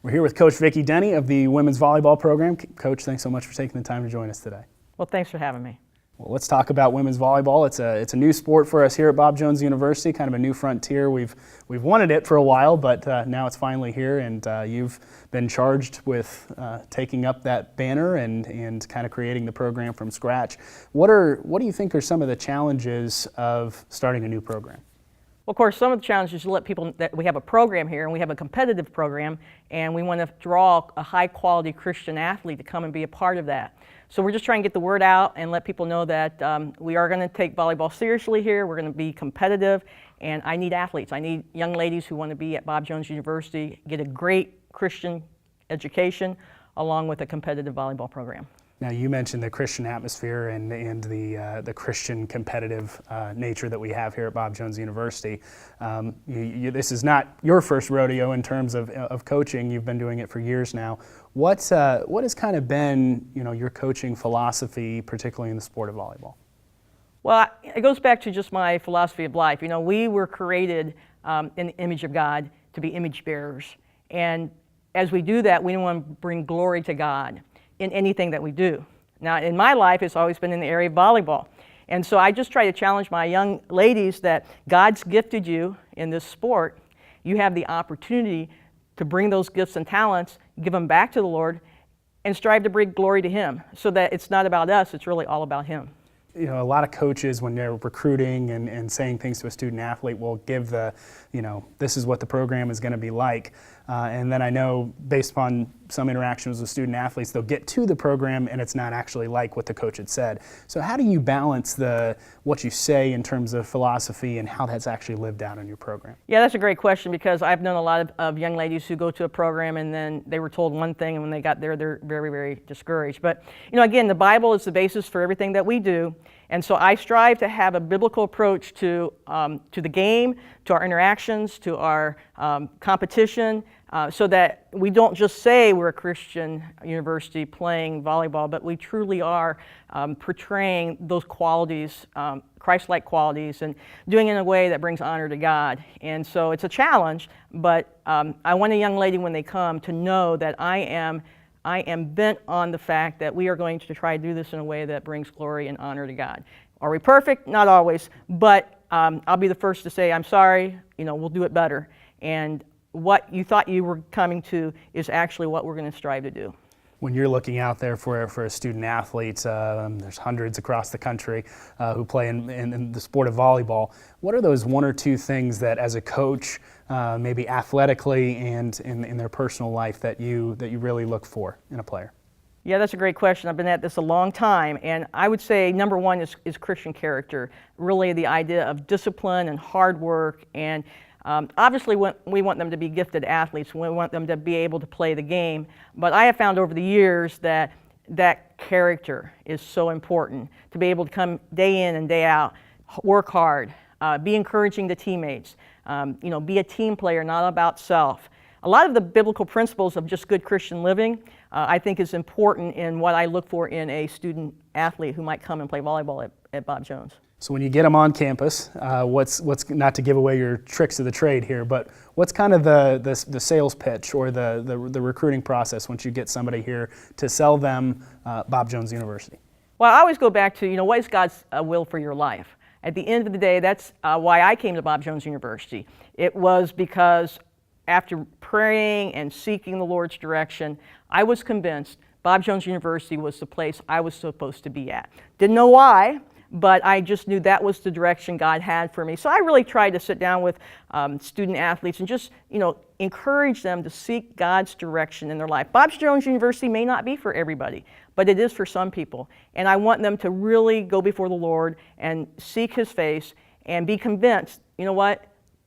We're here with Coach Vicki Denny of the women's volleyball program. Coach, thanks so much for taking the time to join us today. Well, thanks for having me. Well, let's talk about women's volleyball. It's a new sport for us here at Bob Jones University, kind of a new frontier. We've wanted it for a while, but now it's finally here, and you've been charged with taking up that banner and kind of creating the program from scratch. What do you think are some of the challenges of starting a new program? Well, of course, some of the challenges is to let people that we have a program here and we have a competitive program, and we want to draw a high-quality Christian athlete to come and be a part of that. So we're just trying to get the word out and let people know that we are going to take volleyball seriously here. We're going to be competitive, and I need athletes. I need young ladies who want to be at Bob Jones University, get a great Christian education along with a competitive volleyball program. Now, you mentioned the Christian atmosphere and the Christian competitive nature that we have here at Bob Jones University. This is not your first rodeo in terms of coaching. You've been doing it for years now. What has kind of been, your coaching philosophy, particularly in the sport of volleyball? Well, it goes back to just my philosophy of life. We were created in the image of God to be image bearers. And as we do that, we want to bring glory to God in anything that we do. Now, in my life, it's always been in the area of volleyball. And so I just try to challenge my young ladies that God's gifted you in this sport. You have the opportunity to bring those gifts and talents, give them back to the Lord, and strive to bring glory to Him, so that it's not about us, it's really all about Him. A lot of coaches, when they're recruiting and saying things to a student athlete, will give this is what the program is going to be like. And then I know, based upon some interactions with student athletes, they'll get to the program and it's not actually like what the coach had said. So how do you balance what you say in terms of philosophy and how that's actually lived out in your program? Yeah, that's a great question, because I've known a lot of young ladies who go to a program and then they were told one thing, and when they got there, they're very, very discouraged. But, again, the Bible is the basis for everything that we do. And so I strive to have a biblical approach to the game, to our interactions, to our competition, so that we don't just say we're a Christian university playing volleyball, but we truly are portraying those qualities, Christ-like qualities, and doing it in a way that brings honor to God. And so it's a challenge, but I want a young lady when they come to know that I am bent on the fact that we are going to try to do this in a way that brings glory and honor to God. Are we perfect? Not always, but I'll be the first to say, I'm sorry, we'll do it better. And what you thought you were coming to is actually what we're going to strive to do. When you're looking out there for a student athlete, there's hundreds across the country who play in the sport of volleyball. What are those one or two things that, as a coach, maybe athletically and in their personal life, that you really look for in a player? Yeah, that's a great question. I've been at this a long time, and I would say number one is Christian character. Really, the idea of discipline and hard work, and obviously we want them to be gifted athletes. We want them to be able to play the game. But I have found over the years that character is so important, to be able to come day in and day out, work hard, be encouraging to teammates, be a team player, not about self. A lot of the biblical principles of just good Christian living, I think, is important in what I look for in a student athlete who might come and play volleyball at Bob Jones. So when you get them on campus, what's not to give away your tricks of the trade here, but what's kind of the sales pitch or the recruiting process once you get somebody here to sell them Bob Jones University? Well, I always go back to, what is God's will for your life? At the end of the day, that's why I came to Bob Jones University. It was because after praying and seeking the Lord's direction, I was convinced Bob Jones University was the place I was supposed to be at. Didn't know why, but I just knew that was the direction God had for me. So I really tried to sit down with student athletes and just, encourage them to seek God's direction in their life. Bob Jones University may not be for everybody, but it is for some people. And I want them to really go before the Lord and seek His face and be convinced,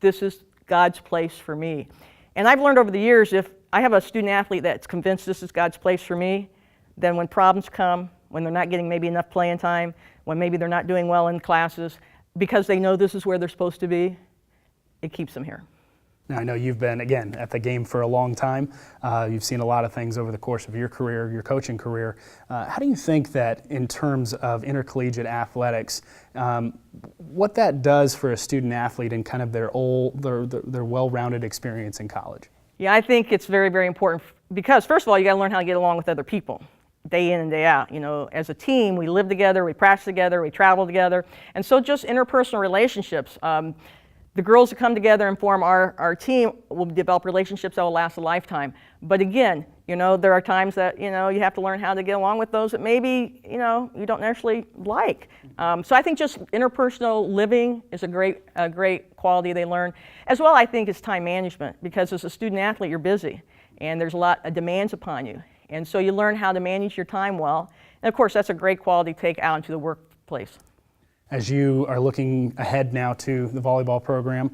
this is God's place for me. And I've learned over the years, if I have a student athlete that's convinced this is God's place for me, then when problems come, when they're not getting maybe enough playing time, when maybe they're not doing well in classes, because they know this is where they're supposed to be, it keeps them here. Now, I know you've been, again, at the game for a long time. You've seen a lot of things over the course of your career, your coaching career. How do you think that, in terms of intercollegiate athletics, what that does for a student athlete and kind of their well-rounded experience in college? Yeah, I think it's very, very important because, first of all, you got to learn how to get along with other people day in and day out. You know, as a team, we live together, we practice together, we travel together, and so just interpersonal relationships. The girls that come together and form our team will develop relationships that will last a lifetime. But again, you know, there are times that, you know, you have to learn how to get along with those that maybe, you know, you don't necessarily like. So I think just interpersonal living is a great quality they learn. As well, I think, is time management, because as a student athlete, you're busy and there's a lot of demands upon you. And so you learn how to manage your time well. And of course, that's a great quality to take out into the workplace. As you are looking ahead now to the volleyball program,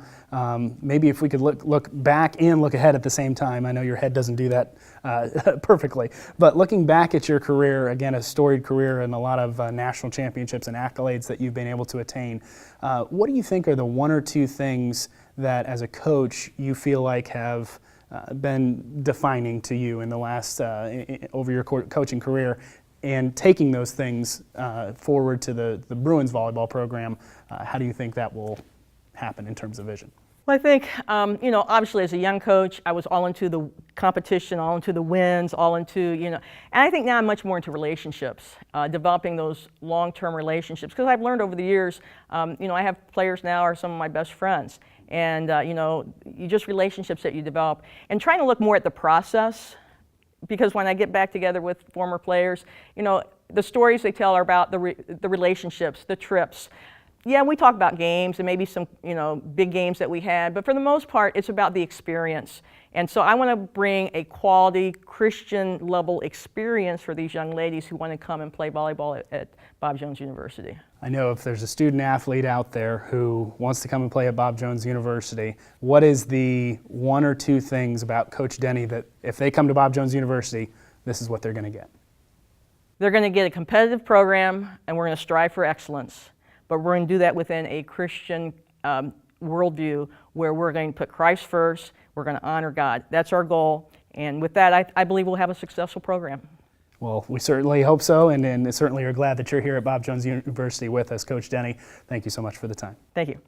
maybe if we could look back and look ahead at the same time. I know your head doesn't do that perfectly, but looking back at your career, again, a storied career and a lot of national championships and accolades that you've been able to attain, what do you think are the one or two things that as a coach you feel like have been defining to you in the last, over your coaching career? And taking those things forward to the Bruins volleyball program, how do you think that will happen in terms of vision? Well, I think, you know, obviously as a young coach, I was all into the competition, all into the wins, all into, you know, and I think now I'm much more into relationships, developing those long-term relationships, because I've learned over the years, you know, I have players now are some of my best friends, and, you know, just relationships that you develop, and trying to look more at the process. Because when I get back together with former players, you know, the stories they tell are about the relationships, the trips. Yeah, we talk about games and maybe some, you know, big games that we had, but for the most part, it's about the experience. And so I want to bring a quality Christian level experience for these young ladies who want to come and play volleyball at Bob Jones University. I know if there's a student athlete out there who wants to come and play at Bob Jones University, what is the one or two things about Coach Denny that if they come to Bob Jones University, this is what they're going to get? They're going to get a competitive program, and we're going to strive for excellence. But we're going to do that within a Christian worldview where we're going to put Christ first, we're going to honor God. That's our goal, and with that, I believe we'll have a successful program. Well, we certainly hope so, and certainly are glad that you're here at Bob Jones University with us. Coach Denny, thank you so much for the time. Thank you.